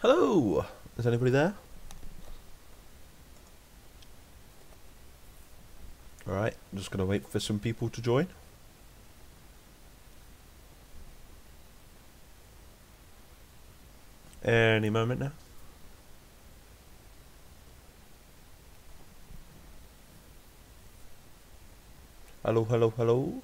Hello! Is anybody there? Alright, I'm just gonna wait for some people to join. Any moment now. Hello, hello, hello.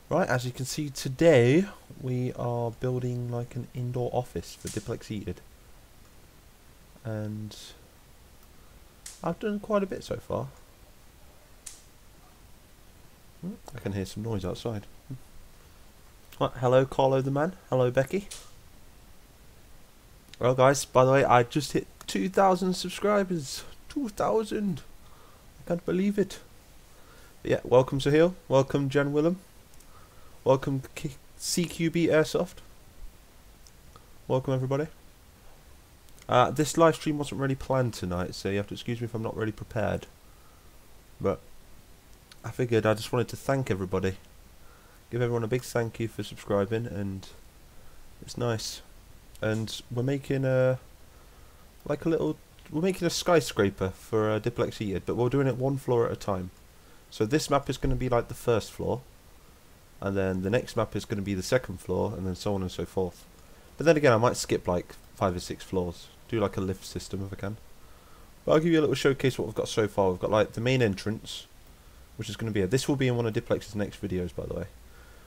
Right, as you can see today, we are building like an indoor office for Diplex. And I've done quite a bit so far. I can hear some noise outside. Right, hello Carlo the man, hello Becky. Well guys, by the way, I just hit 2,000 subscribers. 2,000! I can't believe it. But yeah, welcome Sahil, welcome Jen Willem. Welcome CQB Airsoft. Welcome everybody. This live stream wasn't really planned tonight, so you have to excuse me if I'm not really prepared. But I figured I just wanted to thank everybody. Give everyone a big thank you for subscribing, and it's nice. And we're making a skyscraper for Diplex, but we're doing it one floor at a time. So this map is going to be like the first floor. And then the next map is going to be the second floor, and then so on and so forth. But then again, I might skip like 5 or 6 floors. Do like a lift system if I can. But I'll give you a little showcase of what we've got so far. We've got like the main entrance, which is going to be this will be in one of Diplex's next videos, by the way.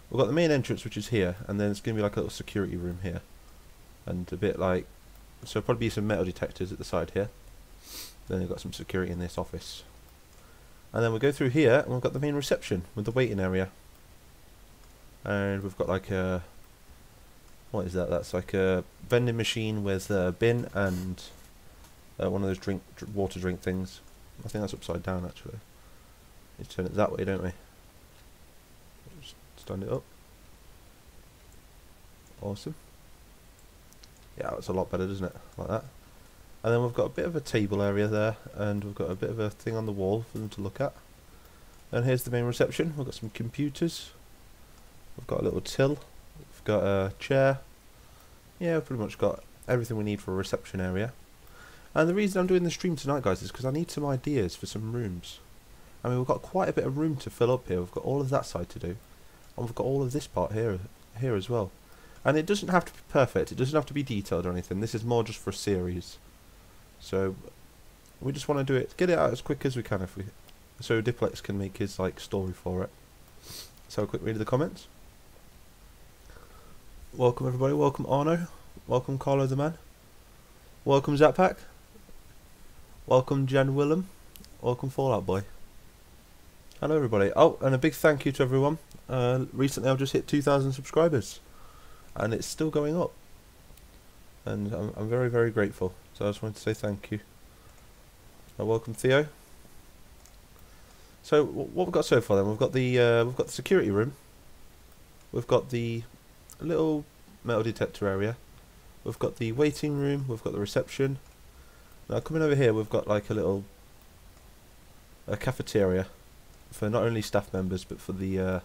We've got the main entrance, which is here, and then it's going to be like a little security room here. And a bit like, so there'll probably be some metal detectors at the side here. Then we've got some security in this office. And then we'll go through here, and we've got the main reception with the waiting area. And we've got like a, what is that? That's like a vending machine with a bin and one of those water drink things. I think that's upside down actually. Let's turn it that way, don't we? Just stand it up. Awesome. Yeah, that's a lot better, doesn't it? Like that. And then we've got a bit of a table area there, and we've got a bit of a thing on the wall for them to look at. And here's the main reception. We've got some computers. We've got a little till, we've got a chair. Yeah, we've pretty much got everything we need for a reception area. And the reason I'm doing the stream tonight, guys, is because I need some ideas for some rooms. I mean, we've got quite a bit of room to fill up here. We've got all of that side to do, and we've got all of this part here as well. And it doesn't have to be perfect, it doesn't have to be detailed or anything. This is more just for a series. So we just want to do it, get it out as quick as we can, so Diplex can make his like story for it. Let's have a quick read of the comments. Welcome everybody, welcome Arno, welcome Carlo the man, welcome Zappack, welcome Jan Willem, welcome Fallout Boy. Hello everybody. Oh, and a big thank you to everyone. Recently I've just hit 2,000 subscribers, and it's still going up, and I'm very, very grateful. So I just wanted to say thank you. Welcome Theo. So what we've got so far then, we've got the security room, we've got the little metal detector area, we've got the waiting room, we've got the reception. Now coming over here, we've got like a cafeteria for not only staff members but for the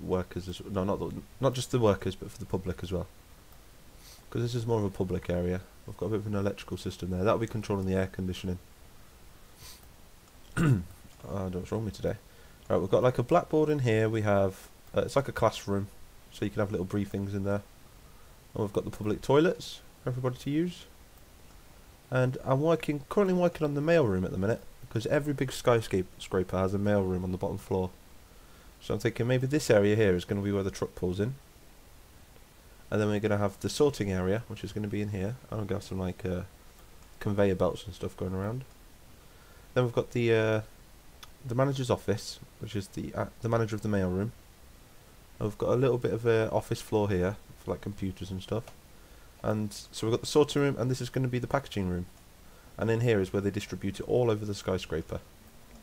workers as well. No, not just the workers, but for the public as well, because this is more of a public area. We've got a bit of an electrical system there that'll be controlling the air conditioning. I don't know what's wrong with me today. Right, we've got like a blackboard in here. We have it's like a classroom, so you can have little briefings in there. And we've got the public toilets for everybody to use. And I'm currently working on the mailroom at the minute, because every big skyscraper has a mailroom on the bottom floor. So I'm thinking maybe this area here is going to be where the truck pulls in. And then we're going to have the sorting area, which is going to be in here. And we'll have some like conveyor belts and stuff going around. Then we've got the manager's office, which is the manager of the mailroom. We've got a little bit of a office floor here for like computers and stuff, and so we've got the sorting room, and this is going to be the packaging room, and in here is where they distribute it all over the skyscraper.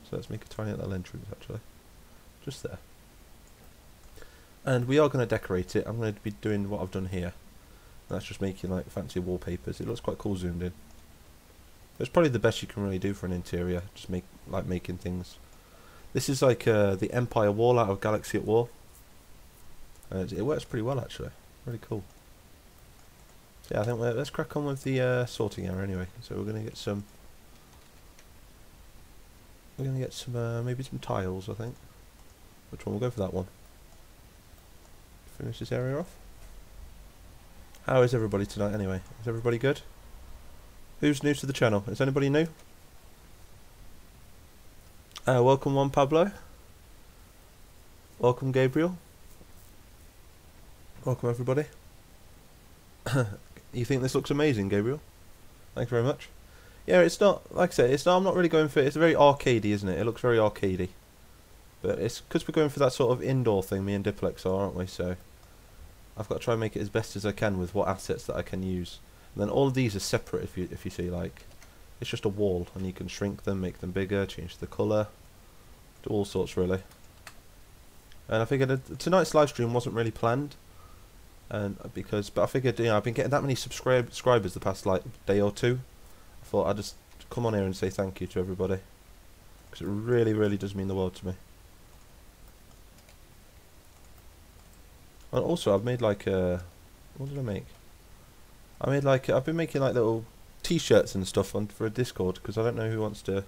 So let's make a tiny little entrance actually, just there. And we are going to decorate it. I'm going to be doing what I've done here, and that's just making like fancy wallpapers. It looks quite cool zoomed in. It's probably the best you can really do for an interior, just making things. This is like the Empire Wall out of Galaxy at War. It works pretty well actually. Really cool. So yeah, I think let's crack on with the sorting area anyway. So we're gonna get some. We're gonna get some maybe some tiles. I think. Which one? We'll go for that one. Finish this area off. How is everybody tonight anyway? Is everybody good? Who's new to the channel? Is anybody new? Welcome Juan Pablo. Welcome Gabriel. Welcome everybody. You think this looks amazing, Gabriel? Thanks very much. Yeah, it's not, like I say, it's not, I'm not really going for it. It's very arcadey, isn't it? It looks very arcadey. But it's because we're going for that sort of indoor thing, me and Diplex are, aren't we? So I've got to try and make it as best as I can with what assets that I can use. And then all of these are separate if you see, like, it's just a wall and you can shrink them, make them bigger, change the colour, do all sorts really. And I figured tonight's live stream wasn't really planned, and but I figured, you know, I've been getting that many subscribers the past like day or two. I thought I'd just come on here and say thank you to everybody, because it really, really does mean the world to me. And also, I've made like what did I make? I made like I've been making like little T-shirts and stuff for a Discord, because I don't know who wants to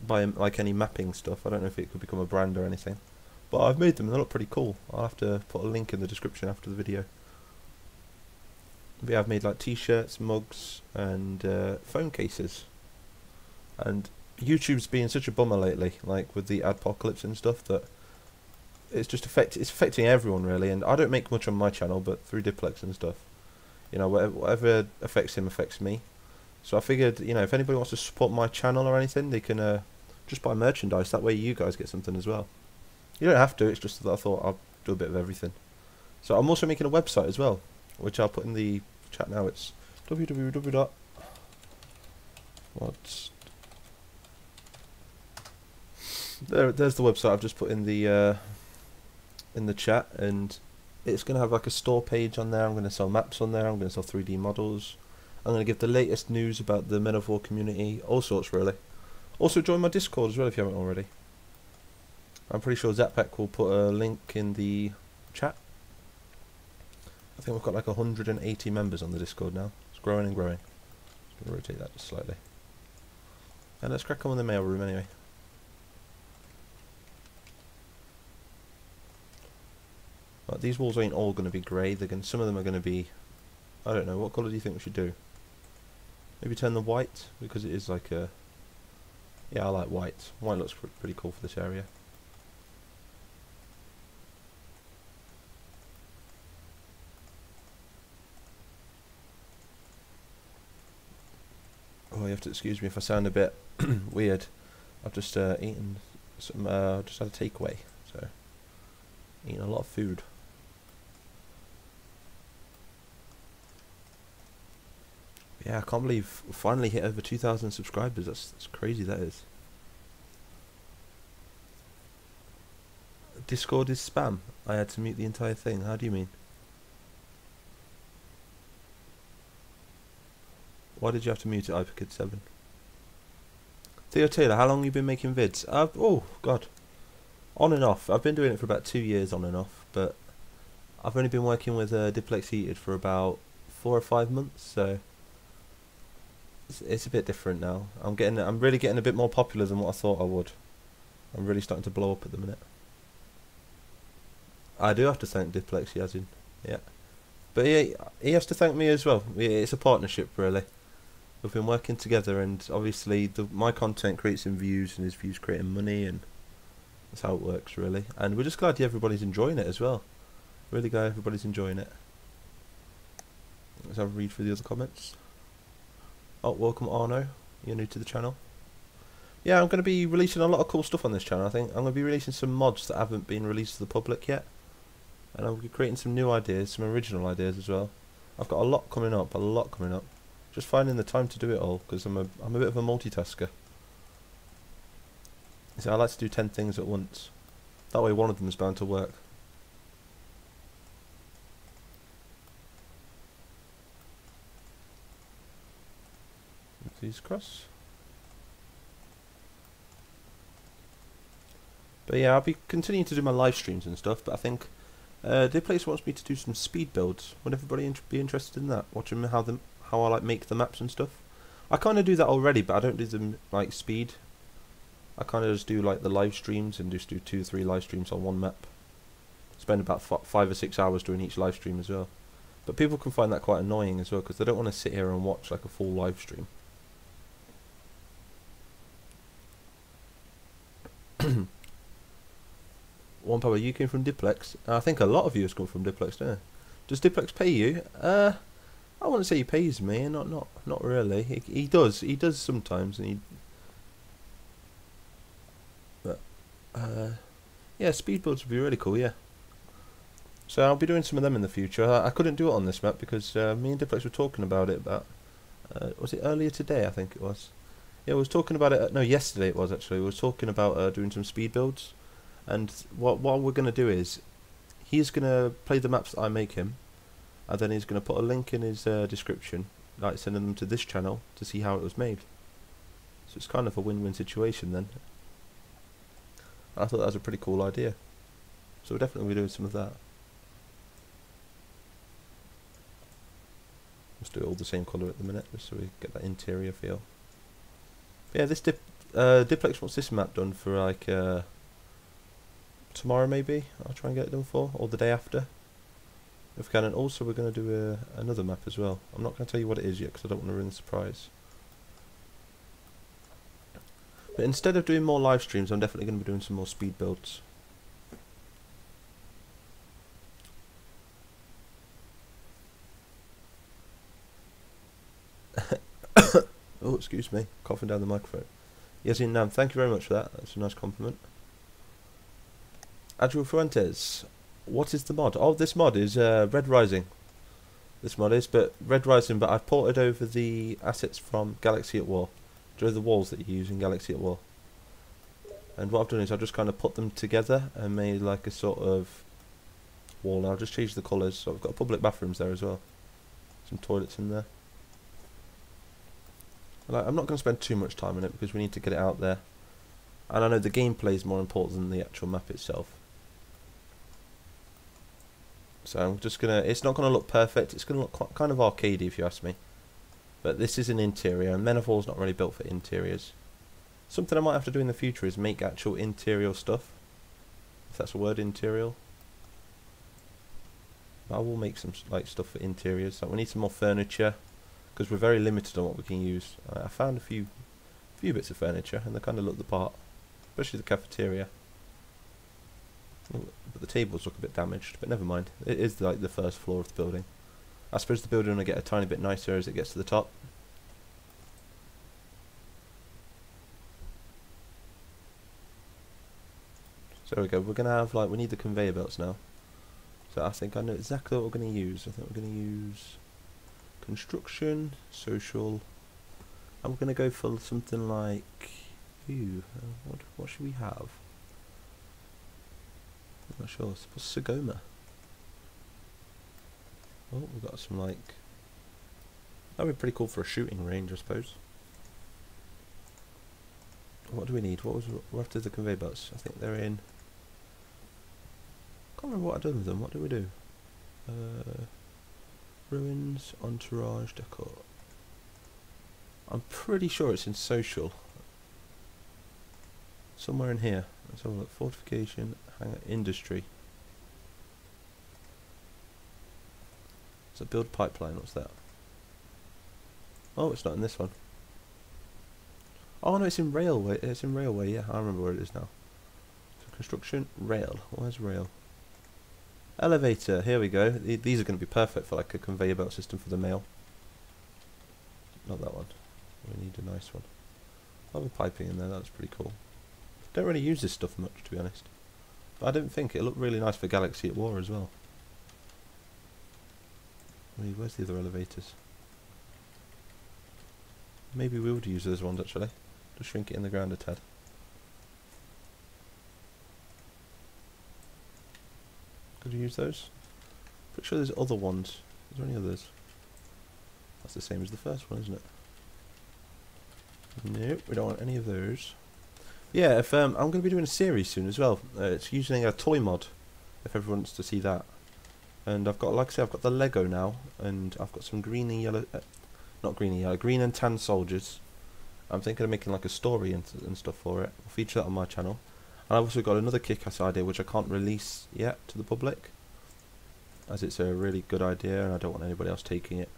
buy like any mapping stuff. I don't know if it could become a brand or anything, but I've made them and they look pretty cool. I'll have to put a link in the description after the video. But yeah, I've made like T-shirts, mugs, and phone cases. And YouTube's been such a bummer lately, like with the adpocalypse and stuff, that it's just it's affecting everyone really. And I don't make much on my channel, but through Diplex and stuff, you know, whatever affects him affects me. So I figured, you know, if anybody wants to support my channel or anything, they can just buy merchandise. That way you guys get something as well. You don't have to, it's just that I thought I'll do a bit of everything. So I'm also making a website as well, which I'll put in the chat now. It's www. There's the website I've just put in the chat, and it's going to have like a store page on there. I'm going to sell maps on there. I'm going to sell 3D models. I'm going to give the latest news about the Men of War community, all sorts really. Also join my Discord as well if you haven't already. I'm pretty sure Zappack will put a link in the chat. I think we've got like 180 members on the Discord now. It's growing and growing. Just going to rotate that just slightly. And let's crack on with the mailroom anyway. But these walls ain't all going to be grey. Some of them are going to be, I don't know, what colour do you think we should do? Maybe turn the white, because it is like a, yeah, I like white. White looks pretty cool for this area. Oh, you have to excuse me if I sound a bit weird. I've just eaten some, just had a takeaway, so eating a lot of food. Yeah, I can't believe we finally hit over 2,000 subscribers. That's crazy, that is. Discord is spam. I had to mute the entire thing. How do you mean? Why did you have to mute it, Hyperkid7? Theo Taylor, how long have you been making vids? Oh, God. On and off. I've been doing it for about 2 years on and off, but I've only been working with Diplex Heated for about 4 or 5 months, so it's a bit different now. I'm really getting a bit more popular than what I thought I would. I'm really starting to blow up at the minute. I do have to thank Diplex, Yazin. Yeah. But he has to thank me as well. It's a partnership, really. We've been working together, and obviously my content creates him views, and his views create him money, and that's how it works, really. And we're just glad everybody's enjoying it as well. Really glad everybody's enjoying it. Let's have a read through the other comments. Oh, welcome Arno. You're new to the channel. Yeah, I'm going to be releasing a lot of cool stuff on this channel. I think I'm going to be releasing some mods that haven't been released to the public yet. And I'll be creating some new ideas, some original ideas as well. I've got a lot coming up, Just finding the time to do it all, because I'm a bit of a multitasker. So I like to do 10 things at once. That way one of them is bound to work. These cross. But yeah, I'll be continuing to do my live streams and stuff, but I think Diplex wants me to do some speed builds. Would everybody be interested in that? Watching how I like make the maps and stuff. I kind of do that already, but I don't do them like speed. I kind of just do like the live streams and just do 2 or 3 live streams on one map. Spend about 5 or 6 hours doing each live stream as well. But people can find that quite annoying as well because they don't want to sit here and watch like a full live stream. One Power, you came from Diplex. I think a lot of you have come from Diplex, don't you? Does Diplex pay you? I wouldn't say he pays me. Not really. He does sometimes, and But yeah, speed builds would be really cool. Yeah. So I'll be doing some of them in the future. I couldn't do it on this map because me and Diplex were talking about it. About was it earlier today? I think it was. Yeah, I was talking about it. No, yesterday it was actually. We were talking about doing some speed builds. And what we're going to do is, he's going to play the maps that I make him, and then he's going to put a link in his description, like sending them to this channel to see how it was made. So it's kind of a win-win situation then. I thought that was a pretty cool idea. So we'll definitely be doing some of that. Let's do it all the same colour at the minute, just so we get that interior feel. But yeah, this Diplex wants this map done for like... tomorrow maybe. I'll try and get it done for, or the day after if we can. And also we're going to do another map as well. I'm not going to tell you what it is yet because I don't want to ruin the surprise. But instead of doing more live streams, I'm definitely going to be doing some more speed builds. Oh, excuse me, coughing down the microphone. Yasin Nam, thank you very much for that. That's a nice compliment. Adriel Fuentes, what is the mod? Oh, this mod is Red Rising. This mod is, but Red Rising, but I've ported over the assets from Galaxy at War. Do you know the walls that you use in Galaxy at War? And what I've done is I've just kind of put them together and made like a sort of wall. Now I'll just change the colours. So I've got public bathrooms there as well. Some toilets in there. Like, I'm not going to spend too much time on it because we need to get it out there. And I know the gameplay is more important than the actual map itself. So I'm just gonna, it's not gonna look perfect, it's gonna look kind of arcadey if you ask me. But this is an interior, and Men of War's not really built for interiors. Something I might have to do in the future is make actual interior stuff. If that's a word, interior. I will make some like stuff for interiors. Like we need some more furniture, because we're very limited on what we can use. I found a few bits of furniture, and they kind of look the part. Especially the cafeteria. But the tables look a bit damaged, but never mind. It is like the first floor of the building. I suppose the building will get a tiny bit nicer as it gets to the top. So there we go. We're going to have like, we need the conveyor belts now. So I think I know exactly what we're going to use. I think we're going to use construction, social. I'm going to go for something like, what should we have? I'm not sure. What's Sagoma? Oh, we've got some like... That would be pretty cool for a shooting range, I suppose. What do we need? What was after the conveyor belts? I think they're in... I can't remember what I've done with them. What do we do? Ruins, entourage, decor. I'm pretty sure it's in social. Somewhere in here. Let's have a look. Fortification, hangar, industry. So build pipeline, what's that? Oh, it's not in this one. Oh no, it's in railway. It's in railway, yeah, I remember where it is now. So construction, rail. Where's rail? Elevator, here we go. These are going to be perfect for like a conveyor belt system for the mail. Not that one. We need a nice one. I'll have a piping in there, that's pretty cool. Don't really use this stuff much, to be honest. But I don't think it looked really nice for Galaxy at War as well. Where's the other elevators? Maybe we would use those ones actually. Just shrink it in the ground a tad. Could you use those? Pretty sure there's other ones. Is there any others? That's the same as the first one, isn't it? Nope, we don't want any of those. Yeah, if I'm going to be doing a series soon as well. It's using a toy mod, if everyone wants to see that. And I've got, like I say, I've got the Lego now, and I've got some green and yellow, not green and yellow, green and tan soldiers. I'm thinking of making like a story and stuff for it. I'll feature that on my channel. And I've also got another kick-ass idea which I can't release yet to the public, as it's a really good idea and I don't want anybody else taking it.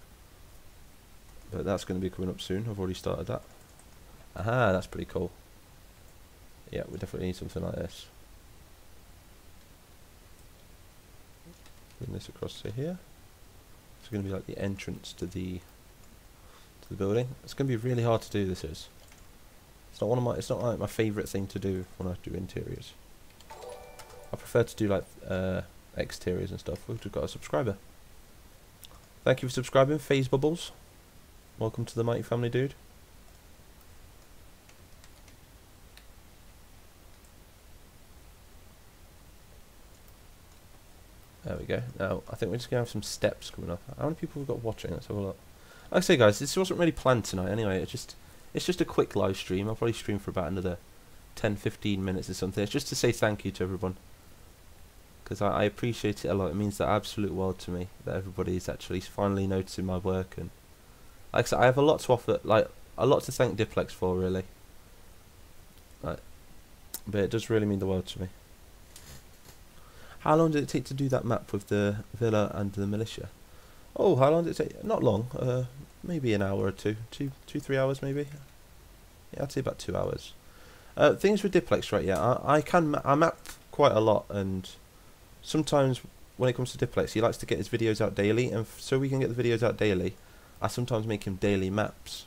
But that's going to be coming up soon. I've already started that. Aha, that's pretty cool. Yeah, we definitely need something like this. Bring this across to here. It's going to be like the entrance to the building. It's going to be really hard to do. This is. It's not one of my. It's not like my favourite thing to do when I do interiors. I prefer to do like exteriors and stuff. We've just got a subscriber. Thank you for subscribing, Phase Bubbles. Welcome to the Mighty family, dude. There we go. Now, I think we're just going to have some steps coming up. How many people have got watching? Let's have a look. Like I say, guys, this wasn't really planned tonight anyway. It's just a quick live stream. I'll probably stream for about another 10-15 minutes or something. It's just to say thank you to everyone. Because I appreciate it a lot. It means the absolute world to me that everybody's actually finally noticing my work. And like I said, I have a lot to offer, like a lot to thank Diplex for, really. But it does really mean the world to me. How long did it take to do that map with the villa and the militia? Oh, how long did it take? Not long. Maybe an hour or two, 3 hours maybe. Yeah, I'd say about 2 hours. Things with Diplex, right? Yeah, I map quite a lot, and sometimes when it comes to Diplex, he likes to get his videos out daily, and so we can get the videos out daily, I sometimes make him daily maps.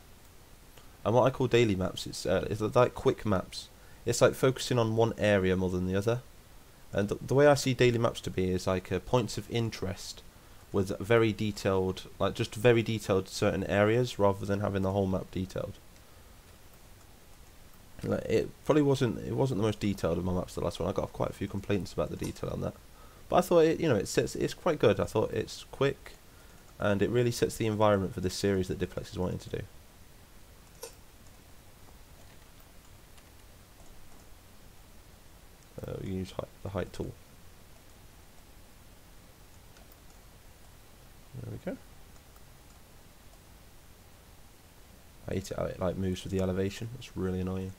And what I call daily maps, it's like quick maps. It's like focusing on one area more than the other. And the way I see daily maps to be is like points of interest with very detailed, like just very detailed certain areas rather than having the whole map detailed. Like it wasn't the most detailed of my maps, the last one. I got quite a few complaints about the detail on that. But I thought it's quite good. I thought it's quick and it really sets the environment for this series that Diplex is wanting to do. We use the height tool. There we go. I hate it how it like moves with the elevation. It's really annoying.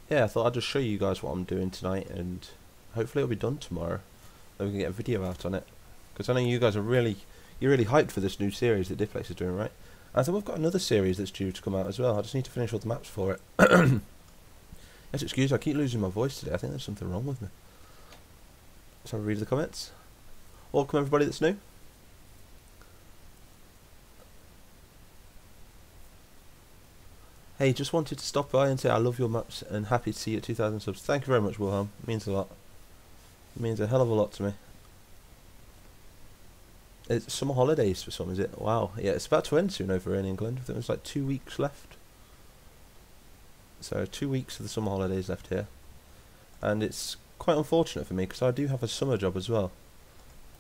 Yeah, I thought I'd just show you guys what I'm doing tonight, and hopefully it'll be done tomorrow. Then we can get a video out on it. Because I know you guys are you're really hyped for this new series that Diplex is doing, right? And so we've got another series that's due to come out as well. I just need to finish all the maps for it. Yes, excuse me, I keep losing my voice today. I think there's something wrong with me. Let's have a read of the comments. Welcome everybody that's new. Hey, just wanted to stop by and say I love your maps and happy to see you at 2,000 subs. Thank you very much, Wilhelm. It means a lot. It means a hell of a lot to me. It's summer holidays for some, is it? Wow. Yeah, it's about to end soon over in England. I think there's like 2 weeks left. So 2 weeks of the summer holidays left here. And it's quite unfortunate for me because I do have a summer job as well.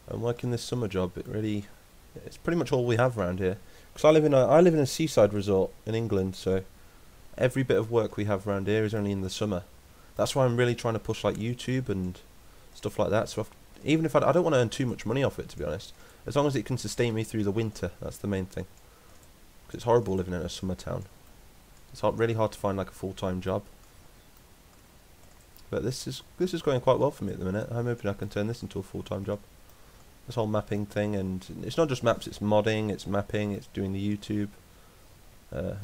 And working this summer job, it's pretty much all we have around here. Because I live in a seaside resort in England, so every bit of work we have around here is only in the summer. That's why I'm really trying to push like YouTube and stuff like that. So even if I don't want to earn too much money off it, to be honest. As long as it can sustain me through the winter, that's the main thing. Because it's horrible living in a summer town. It's really hard to find like a full-time job. But this is going quite well for me at the minute. I'm hoping I can turn this into a full-time job. This whole mapping thing, and it's not just maps, it's modding, it's mapping, it's doing the YouTube,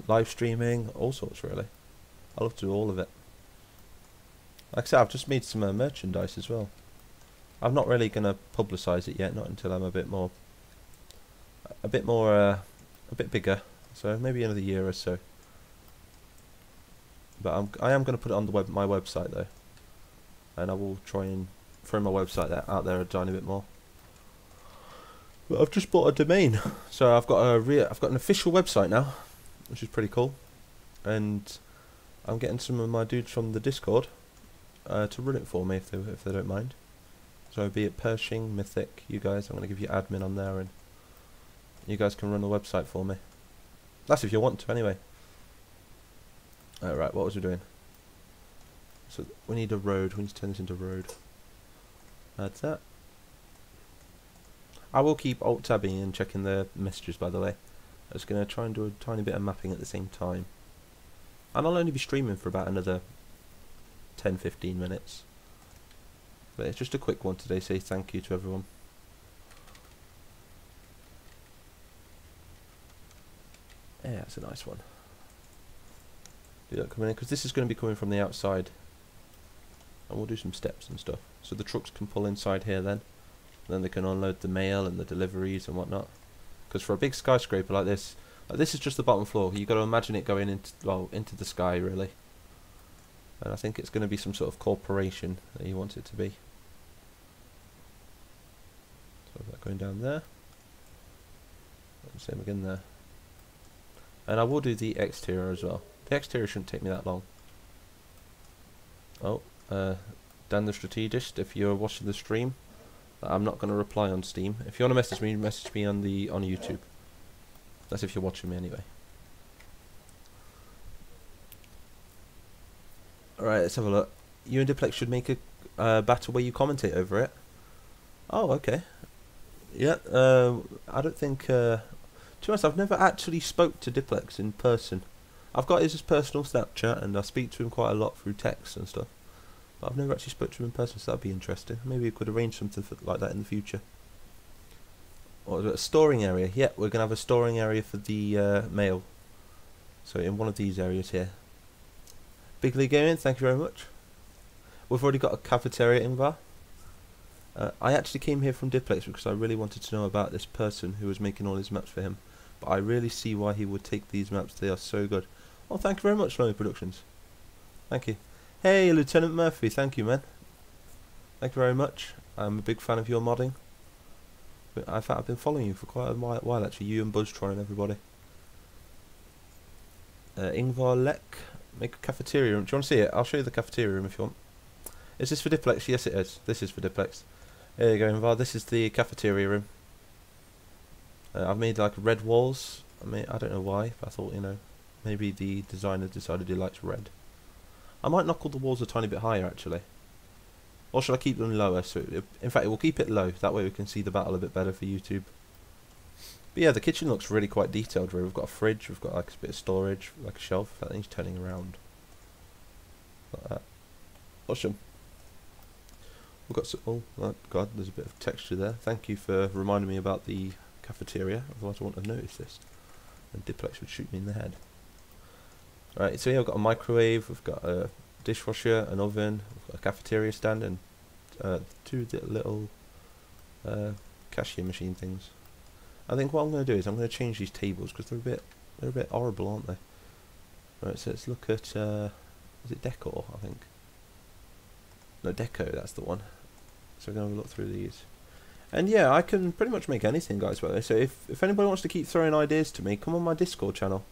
live streaming, all sorts really. I love to do all of it. Like I said, I've just made some merchandise as well. I'm not really going to publicise it yet, not until I'm a bit bigger. So maybe another year or so. But I am going to put it on my website though, and I will try and throw my website out there a tiny bit more. But I've just bought a domain, so I've got an official website now, which is pretty cool, and I'm getting some of my dudes from the Discord to run it for me if they don't mind. So be it Pershing, Mythic, you guys, I'm going to give you admin on there, and you guys can run the website for me. That's if you want to, anyway. Alright, what was we doing? So we need a road. We need to turn this into a road. That's that. I will keep alt-tabbing and checking the messages, by the way. I'm just going to try and do a tiny bit of mapping at the same time. And I'll only be streaming for about another 10-15 minutes. But it's just a quick one today, say thank you to everyone. Yeah, that's a nice one. Do that coming in, because this is going to be coming from the outside. And we'll do some steps and stuff. So the trucks can pull inside here then. And then they can unload the mail and the deliveries and whatnot. Because for a big skyscraper like this is just the bottom floor. You've got to imagine it going into, well, into the sky really. And I think it's going to be some sort of corporation that you want it to be. So that going down there. And same again there. And I will do the exterior as well. The exterior shouldn't take me that long. Oh, Dan the Strategist, if you're watching the stream, I'm not going to reply on Steam. If you want to message me on YouTube. That's if you're watching me anyway. Alright, let's have a look. You and Diplex should make a battle where you commentate over it. Oh, okay. Yeah, I don't think... to be honest, I've never actually spoke to Diplex in person. I've got his personal Snapchat and I speak to him quite a lot through text and stuff. But I've never actually spoke to him in person, so that'd be interesting. Maybe we could arrange something like that in the future. What was it? A storing area. Yeah, we're going to have a storing area for the mail. So in one of these areas here. Big League Gaming, thank you very much. We've already got a cafeteria in Ingvar. I actually came here from Diplex because I really wanted to know about this person who was making all his maps for him. But I really see why he would take these maps. They are so good. Well, thank you very much, Slimy Productions. Thank you. Hey, Lieutenant Murphy, thank you, man. Thank you very much. I'm a big fan of your modding. I've been following you for quite a while, actually. You and Buzztron and everybody. Ingvar Lek, make a cafeteria room. Do you want to see it? I'll show you the cafeteria room if you want. Is this for Diplex? Yes, it is. This is for Diplex. There you go, Ingvar. This is the cafeteria room. I've made like red walls. I don't know why, but I thought, you know, maybe the designer decided he likes red. I might knock all the walls a tiny bit higher, actually. Or should I keep them lower? So, in fact, we'll keep it low. That way we can see the battle a bit better for YouTube. But yeah, the kitchen looks really quite detailed. Really. We've got a fridge. We've got like a bit of storage, like a shelf. That thing's turning around. Like that. Awesome. We've got some... Oh, God, there's a bit of texture there. Thank you for reminding me about the cafeteria. Otherwise I wouldn't have noticed this. And Diplex would shoot me in the head. Right, so here we've got a microwave, we've got a dishwasher, an oven, we've got a cafeteria stand, and two little cashier machine things. I think what I'm going to do is I'm going to change these tables because they're a bit horrible, aren't they? Right, so let's look at is it decor? I think. No, deco. That's the one. So we're going to look through these. And yeah, I can pretty much make anything, guys, by the way. So if anybody wants to keep throwing ideas to me, come on my Discord channel.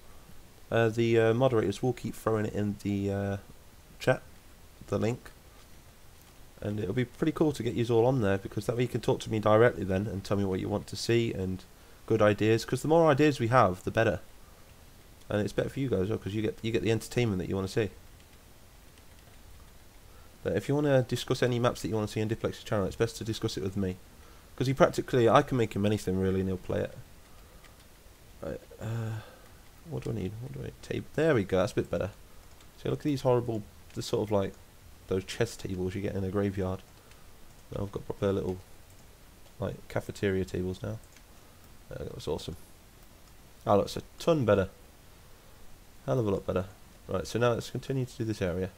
The moderators will keep throwing it in the chat, the link. And it'll be pretty cool to get you all on there, because that way you can talk to me directly then and tell me what you want to see and good ideas. Because the more ideas we have, the better. And it's better for you guys as well, because you get the entertainment that you want to see. But if you want to discuss any maps that you want to see on Diplex's channel, it's best to discuss it with me. Because I can make him anything really and he'll play it. Right, what do I need? Table. There we go, that's a bit better. So look at these horrible, the sort of like those chess tables you get in a graveyard. Now I've got proper little like cafeteria tables now. That was awesome. Oh, looks a ton better. Hell of a lot better. Right, so now let's continue to do this area.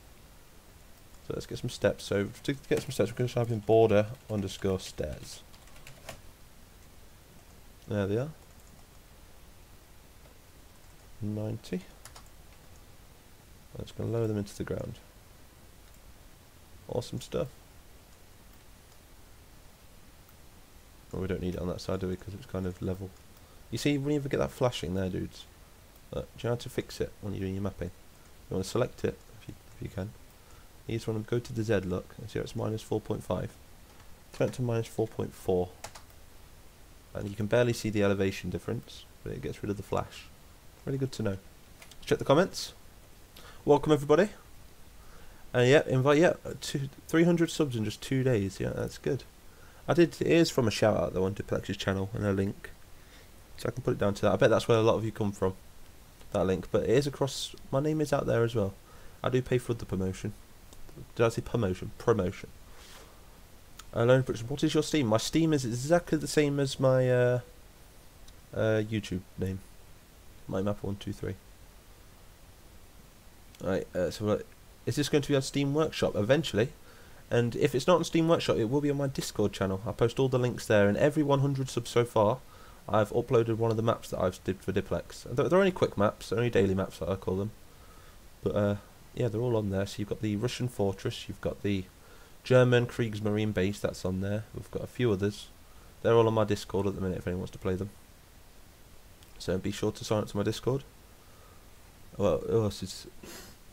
So let's get some steps. So to get some steps, we're going to type in border _ stairs. There they are. 90. I'm just going to lower them into the ground. Awesome stuff. Well, we don't need it on that side, do we? Because it's kind of level. You see, when you ever get that flashing there, dudes, do you know how to fix it when you're doing your mapping? You want to select it if you can. You just want to go to the Z, look, and see how it's -4.5. Turn it to -4.4. And you can barely see the elevation difference, but it gets rid of the flash. Really good to know. Let's check the comments. Welcome everybody. And yeah, invite 300 subs in just 2 days. Yeah, that's good. It is from a shout out though on Duplex's channel and a link, so I can put it down to that. I bet that's where a lot of you come from, that link. But it is across. My name is out there as well. I do pay for the promotion. Did I say promotion? Promotion. What is your Steam? My Steam is exactly the same as my YouTube name. MIGHTyMapper123. Right. So is this going to be on Steam Workshop eventually? And if it's not on Steam Workshop, it will be on my Discord channel. I post all the links there, and every 100 subs so far, I've uploaded one of the maps that I've did for Diplex. They're only quick maps, they're only daily maps that I call them. But yeah, they're all on there. So you've got the Russian Fortress, you've got the German Kriegsmarine Base, that's on there. We've got a few others. They're all on my Discord at the minute if anyone wants to play them. So be sure to sign up to my Discord. Well, what else is...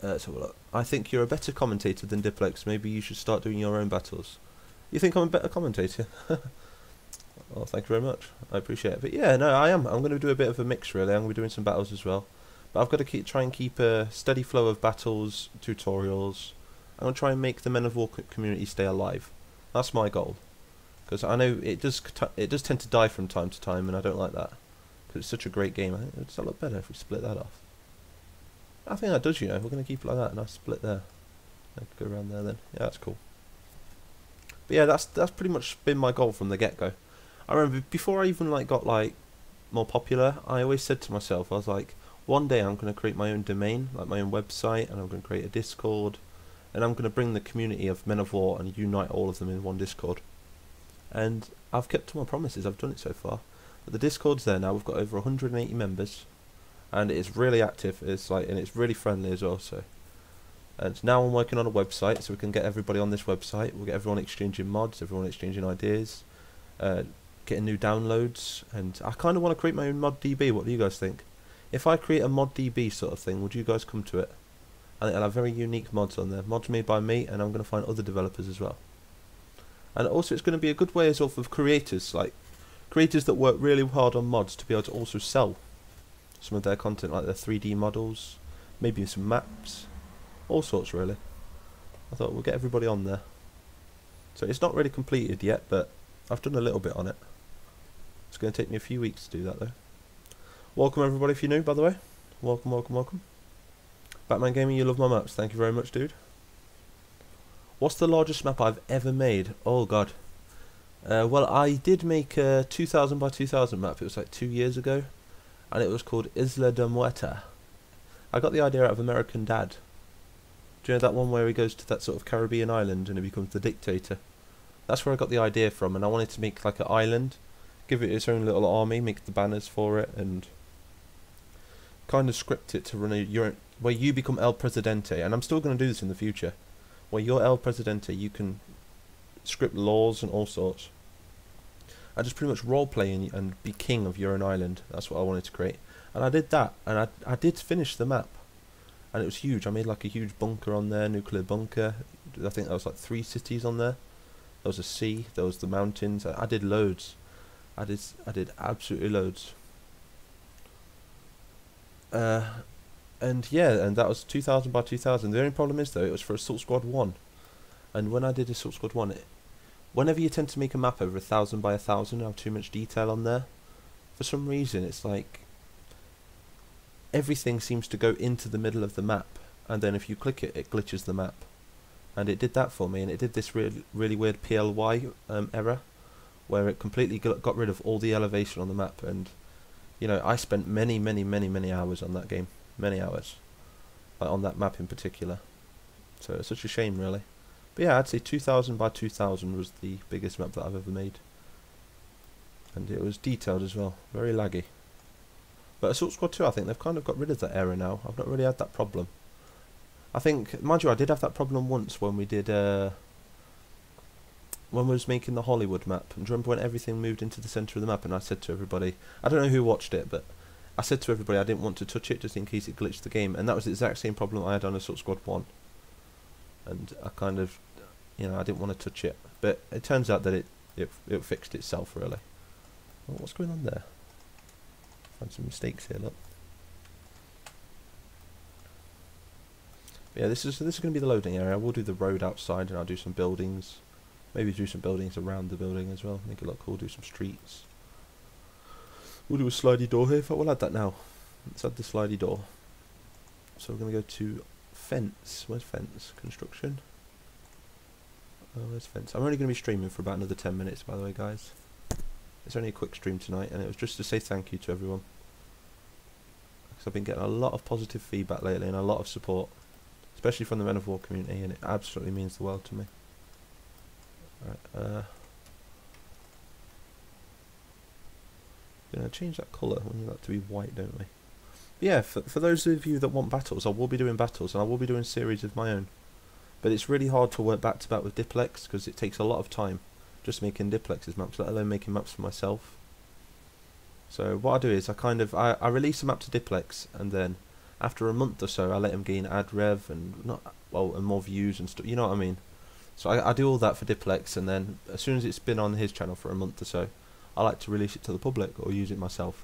let's have a look. I think you're a better commentator than Diplex. Maybe you should start doing your own battles. You think I'm a better commentator? Well, thank you very much. I appreciate it. But yeah, no, I am. I'm going to do a bit of a mix, really. I'm going to be doing some battles as well. But I've got to try and keep a steady flow of battles, tutorials. I'm going to try and make the Men of War community stay alive. That's my goal. Because I know it does tend to die from time to time, and I don't like that. Because it's such a great game. I think it's a lot better if we split that off. I think that does, you know. We're going to keep it like that, and I'll split there. I'll go around there then. Yeah, that's cool. But yeah, that's pretty much been my goal from the get-go. I remember before I even got more popular, I always said to myself, I was like, one day I'm going to create my own domain, like my own website, and I'm going to create a Discord, and I'm going to bring the community of Men of War and unite all of them in one Discord. And I've kept to my promises. I've done it so far. But the Discord's there now. We've got over 180 members. And it's really active. And it's really friendly as well. So, and now I'm working on a website, so we can get everybody on this website. We'll get everyone exchanging mods, everyone exchanging ideas, getting new downloads. And I kind of want to create my own mod DB. What do you guys think? If I create a mod DB sort of thing, would you guys come to it? And it'll have very unique mods on there, mods made by me, and I'm going to find other developers as well. And also, it's going to be a good way as well for creators, creators that work really hard on mods, to be able to also sell some of their content, like their 3D models, maybe some maps, all sorts really. I thought we'll get everybody on there. So it's not really completed yet, but I've done a little bit on it. It's going to take me a few weeks to do that though. Welcome everybody if you're new, by the way. Welcome, welcome, welcome. Batman Gaming, you love my maps. Thank you very much, dude. What's the largest map I've ever made? Oh god. Well, I did make a 2000 by 2000 map. It was like 2 years ago. And it was called Isla de Muerta. I got the idea out of American Dad. Do you know that one where he goes to that sort of Caribbean island and he becomes the dictator? That's where I got the idea from, and I wanted to make like an island, give it its own little army, make the banners for it, and kind of script it to run where you become El Presidente. And I'm still going to do this in the future. Where you're El Presidente, you can script laws and all sorts. I just pretty much roleplay and be king of your own island. That's what I wanted to create. And I did that, and I did finish the map. And it was huge. I made like a huge bunker on there, nuclear bunker. I think there was like 3 cities on there. There was a sea, there was the mountains. I did loads. I did absolutely loads. And yeah, and that was 2000 by 2000. The only problem is though, it was for Assault Squad 1. And when I did Assault Squad 1, whenever you tend to make a map over 1000 by 1000 and have too much detail on there, for some reason it's like everything seems to go into the middle of the map, and then if you click it, it glitches the map. And it did that for me, and it did this really weird PLY error, where it completely got rid of all the elevation on the map. And you know, I spent many hours on that game, many hours, like on that map in particular. So it's such a shame, really. But yeah, I'd say 2000 by 2000 was the biggest map that I've ever made. And it was detailed as well, very laggy. But Assault Squad 2, I think they've kind of got rid of that error now. I've not really had that problem. I think, mind you, I did have that problem once when we did, when we was making the Hollywood map. And do you remember when everything moved into the centre of the map and I said to everybody, I don't know who watched it, but I said to everybody I didn't want to touch it just in case it glitched the game. And that was the exact same problem I had on Assault Squad 1. And I kind of, you know, I didn't want to touch it. But it turns out that it fixed itself, really. Oh, what's going on there? Find some mistakes here, look. But yeah, this is going to be the loading area. We'll do the road outside, and I'll do some buildings. Maybe do some buildings around the building as well. Make it look cool. Do some streets. We'll do a slidey door here. We'll add that now. Let's add the slidey door. So we're going to go to fence. Where's fence? Construction. Oh, where's fence? I'm only going to be streaming for about another 10 minutes, by the way, guys. It's only a quick stream tonight, and it was just to say thank you to everyone. Because I've been getting a lot of positive feedback lately, and a lot of support. Especially from the Men of War community, and it absolutely means the world to me. Alright, gonna change that colour. We need that to be white, don't we? But yeah, for those of you that want battles, I will be doing battles, and I will be doing series of my own. But it's really hard to work back to back with Diplex, because it takes a lot of time just making Diplex's maps, let alone making maps for myself. So what I do is I release a map to Diplex, and then after a month or so I let him gain ad rev and and more views and stuff, you know what I mean? So I do all that for Diplex, and then as soon as it's been on his channel for a month or so, I like to release it to the public or use it myself.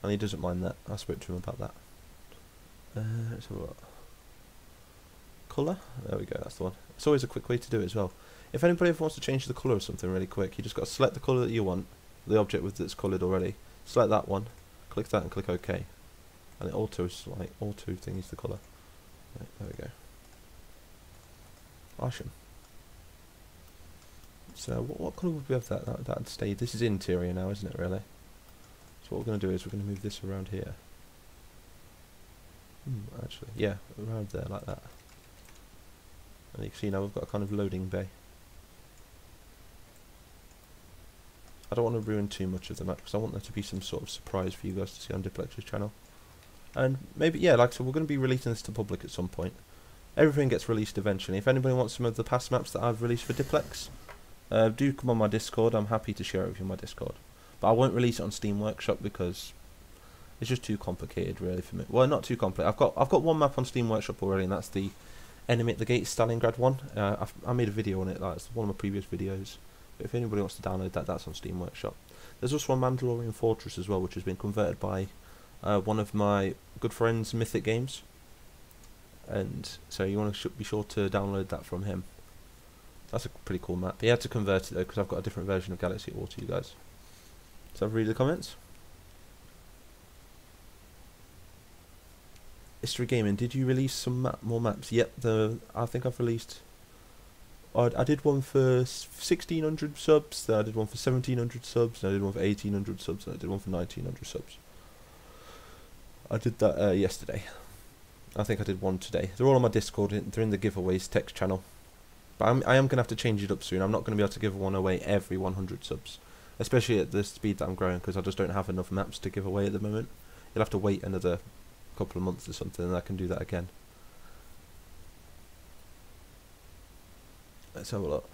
And he doesn't mind that. I spoke to him about that. Let's have a look. Colour? There we go, that's the one. It's always a quick way to do it as well. If anybody ever wants to change the colour of something really quick, you just got to select the colour that you want, the object with that's coloured already. Select that one, click that and click OK. And it auto thingies the colour. Right, there we go. Awesome. So what colour would we have that? That'd stay. This is interior now, isn't it really? So what we're going to do is we're going to move this around here. Actually, yeah, around there like that. And you can see now we've got a kind of loading bay. I don't want to ruin too much of the map because I want there to be some sort of surprise for you guys to see on Diplex's channel. And maybe, yeah, like I said, we're going to be releasing this to public at some point. Everything gets released eventually. If anybody wants some of the past maps that I've released for Diplex, do come on my Discord. I'm happy to share it with you on my Discord. But I won't release it on Steam Workshop because it's just too complicated, really, for me. Well, not too complicated. I've got one map on Steam Workshop already, and that's the Enemy at the Gate Stalingrad one. I made a video on it. That's one of my previous videos. But if anybody wants to download that, that's on Steam Workshop. There's also a Mandalorian Fortress as well, which has been converted by one of my good friends, Mythic Games. And so you want to be sure to download that from him. That's a pretty cool map. He had to convert it though because I've got a different version of Galaxy at War to you guys. So I've read the comments. History Gaming, did you release some more maps? Yep, I think I've released. I did one for 1600 subs. Then I did one for 1700 subs. Then I did one for 1800 subs. And I did one for 1900 subs. I did that yesterday. I think I did one today. They're all on my Discord. They're in the giveaways text channel. But I am going to have to change it up soon. I'm not going to be able to give one away every 100 subs. Especially at the speed that I'm growing, because I just don't have enough maps to give away at the moment. You'll have to wait another couple of months or something and I can do that again. Let's have a look.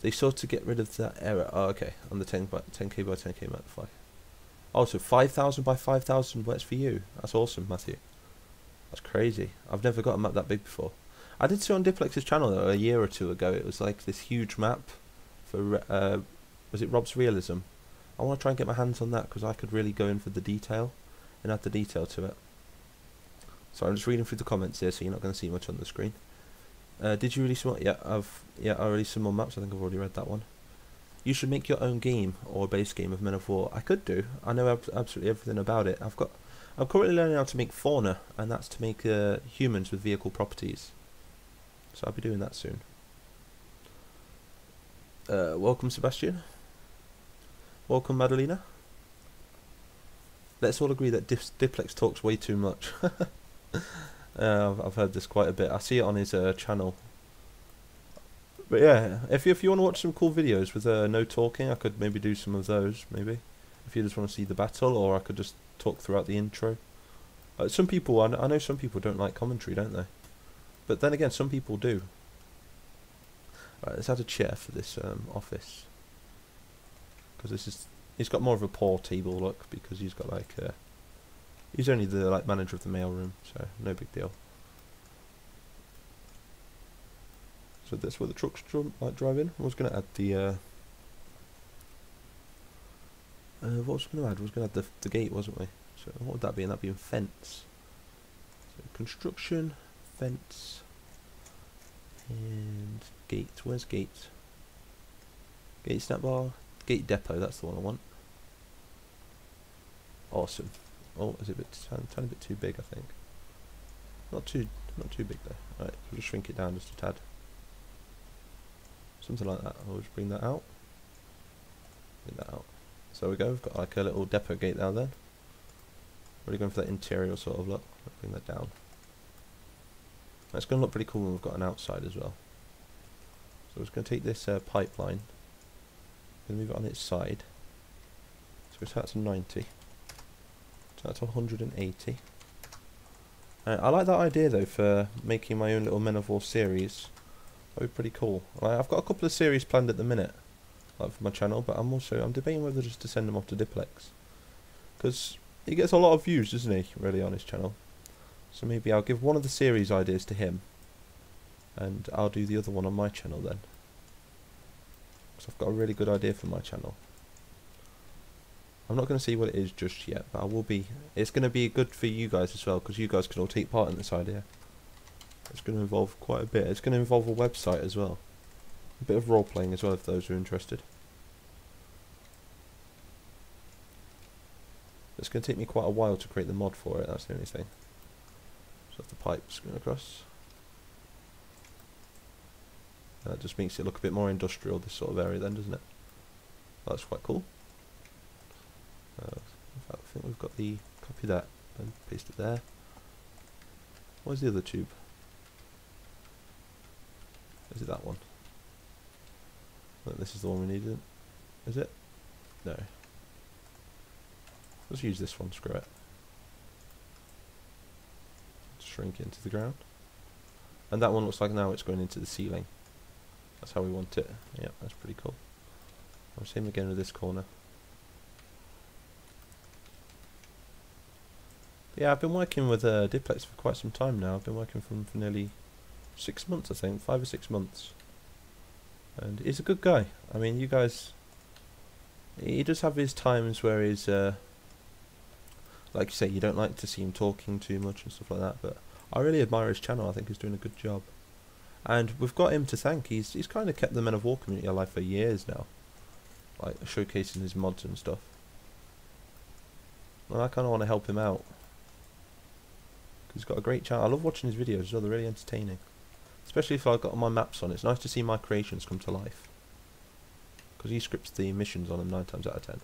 They sought to get rid of that error. Oh, okay. On the 10K by 10K map 5. Oh, so 5,000 by 5,000 works for you. That's awesome, Matthew. That's crazy. I've never got a map that big before. I did see on Diplex's channel though, a year or two ago. It was like this huge map for was it Rob's Realism? I want to try and get my hands on that because I could really go in for the detail and add the detail to it. So I'm just reading through the comments here, so you're not going to see much on the screen. Did you release some more? Yeah, I released some more maps. I think I've already read that one. You should make your own game or base game of Men of War. I could do. I know absolutely everything about it. I'm currently learning how to make fauna, and that's to make humans with vehicle properties. So I'll be doing that soon. Welcome, Sebastian. Welcome, Madalena. Let's all agree that Diplex talks way too much. I've heard this quite a bit. I see it on his channel. But yeah, if you want to watch some cool videos with no talking, I could maybe do some of those, maybe. If you just want to see the battle, or I could just talk throughout the intro. Some people, I know some people don't like commentary, don't they? But then again, some people do. Right, let's add a chair for this office. Because he's got more of a poor table look, because he's got like, he's only the manager of the mailroom, so no big deal. So that's where the trucks drive in. I was going to add the what was I going to add? I was going to add the gate, wasn't we? So what would that be? That'd be in fence. So construction, fence, and gate. Where's gate? Gate snap bar, gate depot. That's the one I want. Awesome. Oh, is it a bit tiny bit too big? I think. Not too big though. Right, we'll just shrink it down just a tad. Something like that. I'll just bring that out. Bring that out. So there we go. We've got like a little depot gate down there. Really going for that interior sort of look. I'll bring that down. That's going to look pretty cool when we've got an outside as well. So we're just going to take this pipeline. Going to move it on its side. So we set that to 90. So that's 180. I like that idea though for making my own little Men of War series. That'd be pretty cool. I've got a couple of series planned at the minute, like for my channel, but I'm debating whether just to send them off to Diplex, because he gets a lot of views, doesn't he? Really on his channel. So maybe I'll give one of the series ideas to him, and I'll do the other one on my channel then. Because I've got a really good idea for my channel. I'm not going to see what it is just yet, but I will be. It's going to be good for you guys as well, because you guys can all take part in this idea. It's going to involve quite a bit. It's going to involve a website as well. A bit of role playing as well, if those are interested. It's going to take me quite a while to create the mod for it, that's the only thing. So the pipes going across. That just makes it look a bit more industrial, this sort of area then, doesn't it? That's quite cool. In fact, I think we've got the copy that and paste it there. Where's the other tube? Is it that one? I think this is the one we needed. Is it? No. Let's use this one, screw it. Shrink it into the ground. And that one looks like now it's going into the ceiling. That's how we want it. Yeah, that's pretty cool. Same again with this corner. Yeah, I've been working with Diplex for quite some time now. I've been working for him for nearly 6 months, I think. 5 or 6 months. And he's a good guy. I mean, you guys... He does have his times where he's... like you say, you don't like to see him talking too much and stuff like that. But I really admire his channel. I think he's doing a good job. And we've got him to thank. He's kind of kept the Men of War community alive for years now. Like, showcasing his mods and stuff. And I kind of want to help him out. He's got a great channel. I love watching his videos as well. They're really entertaining. Especially if I've got my maps on. It's nice to see my creations come to life. Because he scripts the missions on them 9 times out of 10.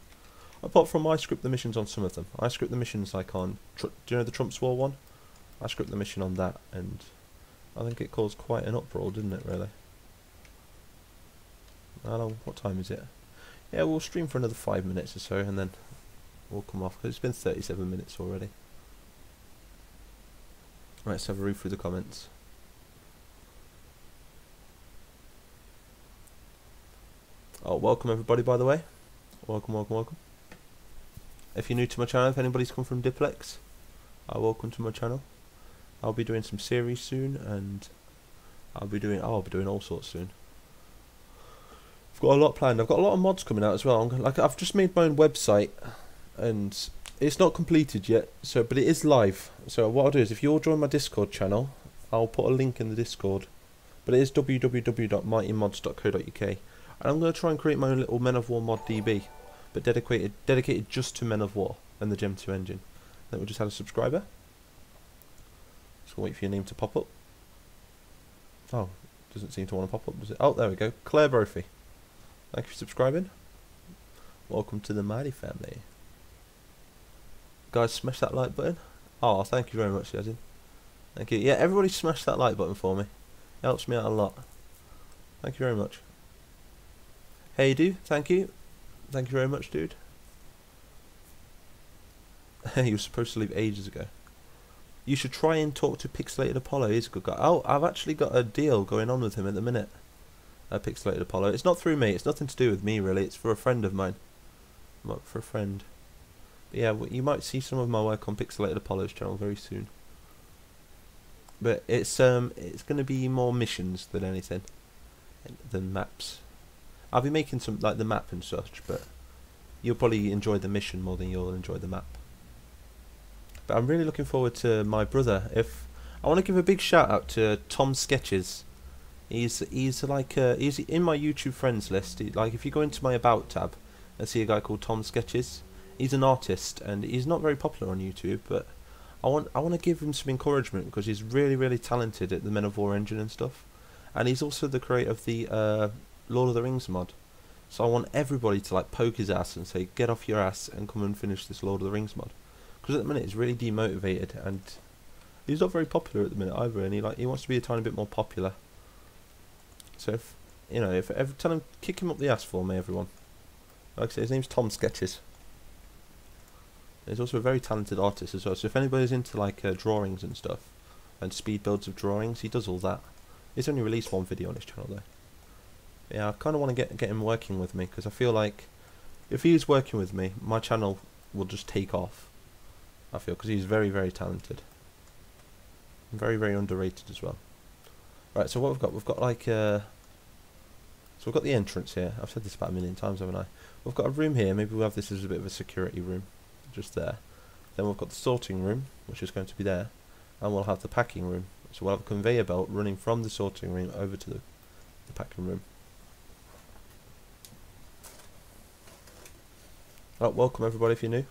Apart from I script the missions on some of them. I script the missions like on... do you know the Trump's War one? I script the mission on that, and I think it caused quite an uproar, didn't it, really? I don't know, what time is it? Yeah, we'll stream for another 5 minutes or so, and then we'll come off, because it's been 37 minutes already. Right, let's have a read through the comments. Oh, welcome everybody, by the way. Welcome, welcome, welcome. If you're new to my channel, if anybody's come from Diplex, welcome to my channel. I'll be doing some series soon, and I'll be doing all sorts soon. I've got a lot planned. I've got a lot of mods coming out as well. I've just made my own website, and it's not completed yet. But it is live. So what I'll do is, if you all join my Discord channel, I'll put a link in the Discord. But it is www.mightymods.co.uk, and I'm going to try and create my own little Men of War mod DB, but dedicated just to Men of War and the Gem 2 engine. Then we'll just add a subscriber. Just wait for your name to pop up. Oh, doesn't seem to want to pop up, does it? Oh, there we go. Claire Brophy. Thank you for subscribing. Welcome to the Mighty family. Guys, smash that like button. Oh, thank you very much, Yazin. Thank you. Yeah, everybody smash that like button for me. It helps me out a lot. Thank you very much. Hey, dude. Thank you. Thank you very much, dude. You were supposed to leave ages ago. You should try and talk to Pixelated Apollo. He's a good guy. Oh, I've actually got a deal going on with him at the minute. Pixelated Apollo. It's not through me. It's nothing to do with me, really. It's for a friend of mine. For a friend. But yeah, you might see some of my work on Pixelated Apollo's channel very soon. But it's going to be more missions than anything, than maps. I'll be making some like the map and such, but you'll probably enjoy the mission more than you'll enjoy the map. But I'm really looking forward to my brother. If I want to give a big shout out to Tom Sketches. He's like he's in my YouTube friends list. Like if you go into my about tab and see a guy called Tom Sketches, he's an artist and he's not very popular on YouTube. But I want to give him some encouragement because he's really talented at the Men of War engine and stuff, and he's also the creator of the Lord of the Rings mod. So I want everybody to like poke his ass and say, get off your ass and come and finish this Lord of the Rings mod. Because at the minute he's really demotivated and he's not very popular at the minute either, and he wants to be a tiny bit more popular. So if ever tell him, kick him up the ass for me, everyone. Like I say, his name's Tom Sketches. He's also a very talented artist as well. So if anybody's into like drawings and stuff and speed builds of drawings, he does all that. He's only released one video on his channel though. Yeah, I kind of want to get him working with me because I feel like if he's working with me, my channel will just take off. I feel because he's very talented. And very underrated as well. Right, so what we've got like so we've got the entrance here. I've said this about a million times, haven't I? We've got a room here. Maybe we'll have this as a bit of a security room, just there. Then we've got the sorting room, which is going to be there, and we'll have the packing room. So we'll have a conveyor belt running from the sorting room over to the packing room. Right, welcome everybody if you're new.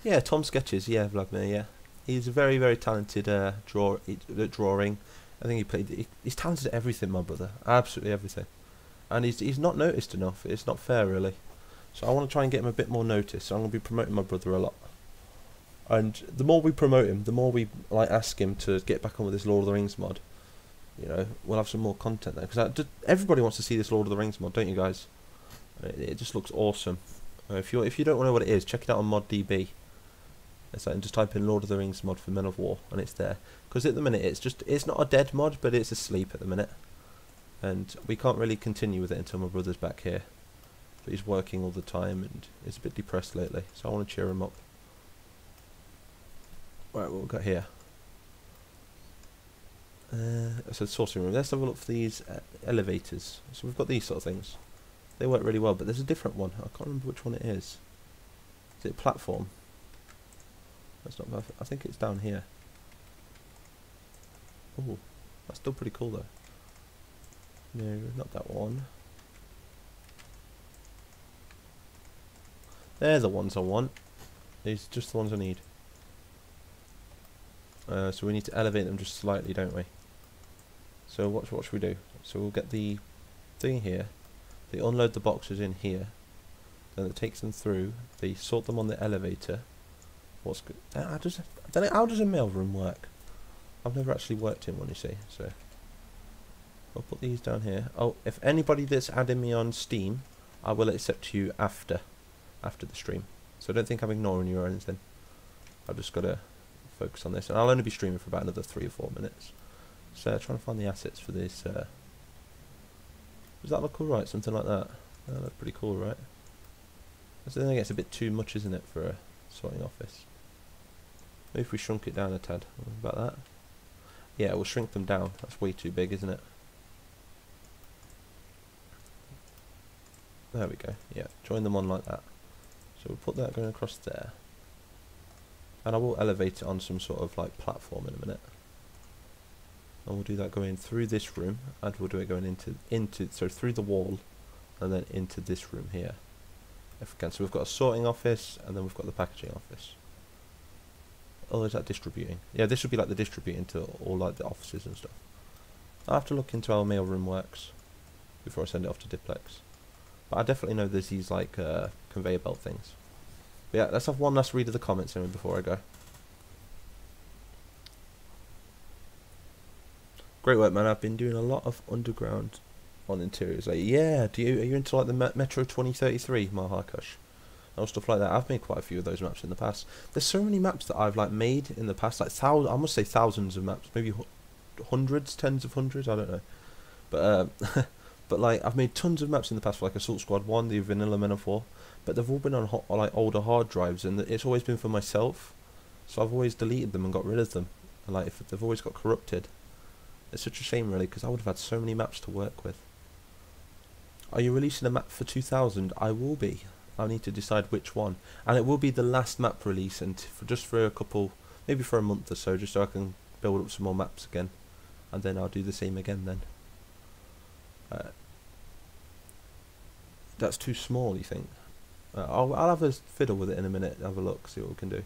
Yeah, Tom Sketches. Yeah, Vladimir. Yeah, he's a very talented drawing. I think he's talented at everything, my brother. Absolutely everything. And he's not noticed enough. It's not fair, really. So I want to try and get him a bit more notice. So I'm going to be promoting my brother a lot. And the more we promote him, the more we like ask him to get back on with this Lord of the Rings mod. You know, we'll have some more content there. Because everybody wants to see this Lord of the Rings mod, don't you guys? It just looks awesome. If you don't know what it is, check it out on ModDB. And just type in Lord of the Rings mod for Men of War, and it's there. Because at the minute it's not a dead mod, but it's asleep at the minute, and we can't really continue with it until my brother's back here. But he's working all the time and he's a bit depressed lately, so I want to cheer him up. Right, what we've got here. So the sorting room. Let's have a look for these elevators. So we've got these sort of things. They work really well, but there's a different one. I can't remember which one it is. Is it platform? That's not perfect. I think it's down here. Oh, that's still pretty cool though. No, not that one. They're the ones I want. These are just the ones I need. So we need to elevate them just slightly, don't we? So what should we do? So we'll get the thing here. They unload the boxes in here. Then it takes them through. They sort them on the elevator. What's good? How does a mailroom work? I've never actually worked in one, you see. So I'll put these down here. Oh, if anybody that's adding me on Steam, I will accept you after the stream. So don't think I'm ignoring you or anything. I've just got to focus on this, and I'll only be streaming for about another 3 or 4 minutes. So trying to find the assets for this. Does that look alright? Something like that. That looks pretty cool, right? I think it's a bit too much, isn't it, for a sorting office? Maybe if we shrunk it down a tad. What about that? Yeah, we'll shrink them down. That's way too big, isn't it? There we go. Yeah, join them on like that. So we'll put that going across there. And I will elevate it on some sort of like platform in a minute. And we'll do that going through this room, and we'll do it going so through the wall, and then into this room here. If we can. So we've got a sorting office, and then we've got the packaging office. Oh, is that distributing? Yeah, this would be like the distributing to all like the offices and stuff. I'll have to look into how mailroom works before I send it off to Diplex. But I definitely know there's these like conveyor belt things. But yeah, let's have one last read of the comments anyway before I go. Great work, man. I've been doing a lot of underground on interiors. Like, yeah, are you into like the Metro 2033, Maharkush? And stuff like that. I've made quite a few of those maps in the past. There's so many maps that I've like made in the past, like I must say thousands of maps, maybe hundreds, tens of hundreds, I don't know. But but like I've made tons of maps in the past for like Assault Squad 1, the vanilla Men of War, but they've all been on like older hard drives, and it's always been for myself. So I've always deleted them and got rid of them. And like if they've always got corrupted. It's such a shame really, because I would have had so many maps to work with. Are you releasing a map for 2000? I will be. I need to decide which one, and it will be the last map release, and just for a couple maybe for a month or so, just so I can build up some more maps again, and then I'll do the same again then. That's too small, you think? I'll have a fiddle with it in a minute, have a look, see what we can do.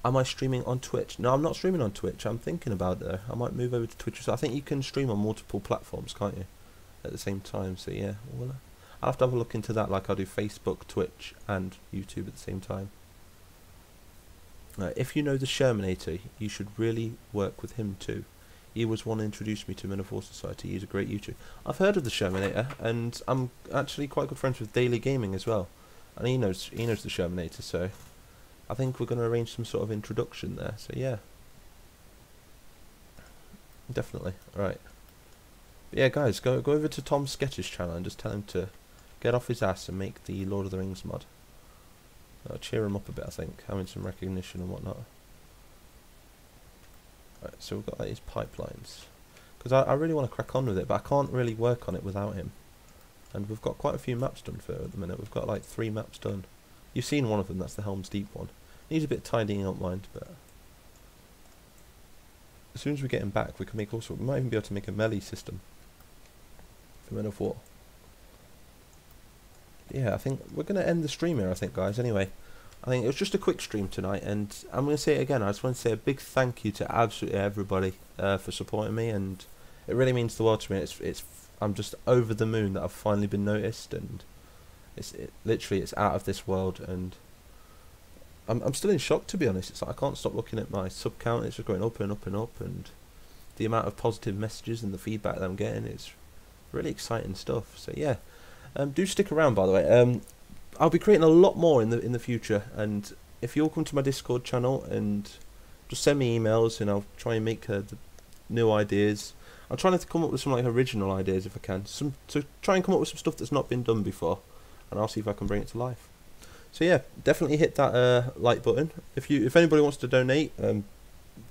Am I streaming on Twitch? No, I'm not streaming on Twitch. I'm thinking about it. I might move over to Twitch. So I think you can stream on multiple platforms, can't you? At the same time. So yeah, well, I'll have to have a look into that, like I do Facebook, Twitch, and YouTube at the same time. If you know the Shermanator, you should really work with him too. He was one who introduced me to Minifor Society. He's a great YouTuber. I've heard of the Shermanator, and I'm actually quite good friends with Daily Gaming as well. And he knows the Shermanator, so I think we're going to arrange some sort of introduction there. So yeah, definitely. Right. But yeah, guys, go over to Tom's Sketches channel and just tell him to get off his ass and make the Lord of the Rings mod. That'll cheer him up a bit, I think, having some recognition and whatnot. Right, so we've got like, these pipelines. Because I really want to crack on with it, but I can't really work on it without him. And we've got quite a few maps done for it at the minute. We've got like 3 maps done. You've seen one of them, that's the Helm's Deep one. Needs a bit of tidying up, mind, but as soon as we get him back, we can make also. We might even be able to make a melee system for Men of War. Yeah, I think we're going to end the stream here, I think, guys. Anyway, I think it was just a quick stream tonight, and I'm going to say it again. I just want to say a big thank you to absolutely everybody for supporting me, and it really means the world to me. I'm just over the moon that I've finally been noticed, and literally it's out of this world, and I'm still in shock, to be honest. It's like I can't stop looking at my sub count. It's just going up and up and up, and the amount of positive messages and the feedback that I'm getting is really exciting stuff. So yeah, do stick around, by the way. I'll be creating a lot more in the future, and if you'll come to my Discord channel and just send me emails, and I'll try and make the new ideas. I'm trying to come up with some like original ideas if I can. To try and come up with some stuff that's not been done before, and I'll see if I can bring it to life. So yeah, definitely hit that like button. If anybody wants to donate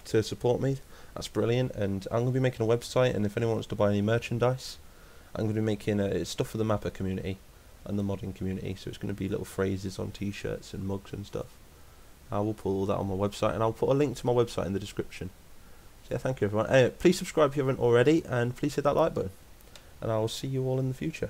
to support me, that's brilliant. And I'm going to be making a website, and if anyone wants to buy any merchandise, I'm going to be making it's stuff for the mapper community and the modding community. So it's going to be little phrases on t-shirts and mugs and stuff. I will put all that on my website, and I'll put a link to my website in the description. So yeah, thank you everyone. Please subscribe if you haven't already, and please hit that like button. And I will see you all in the future.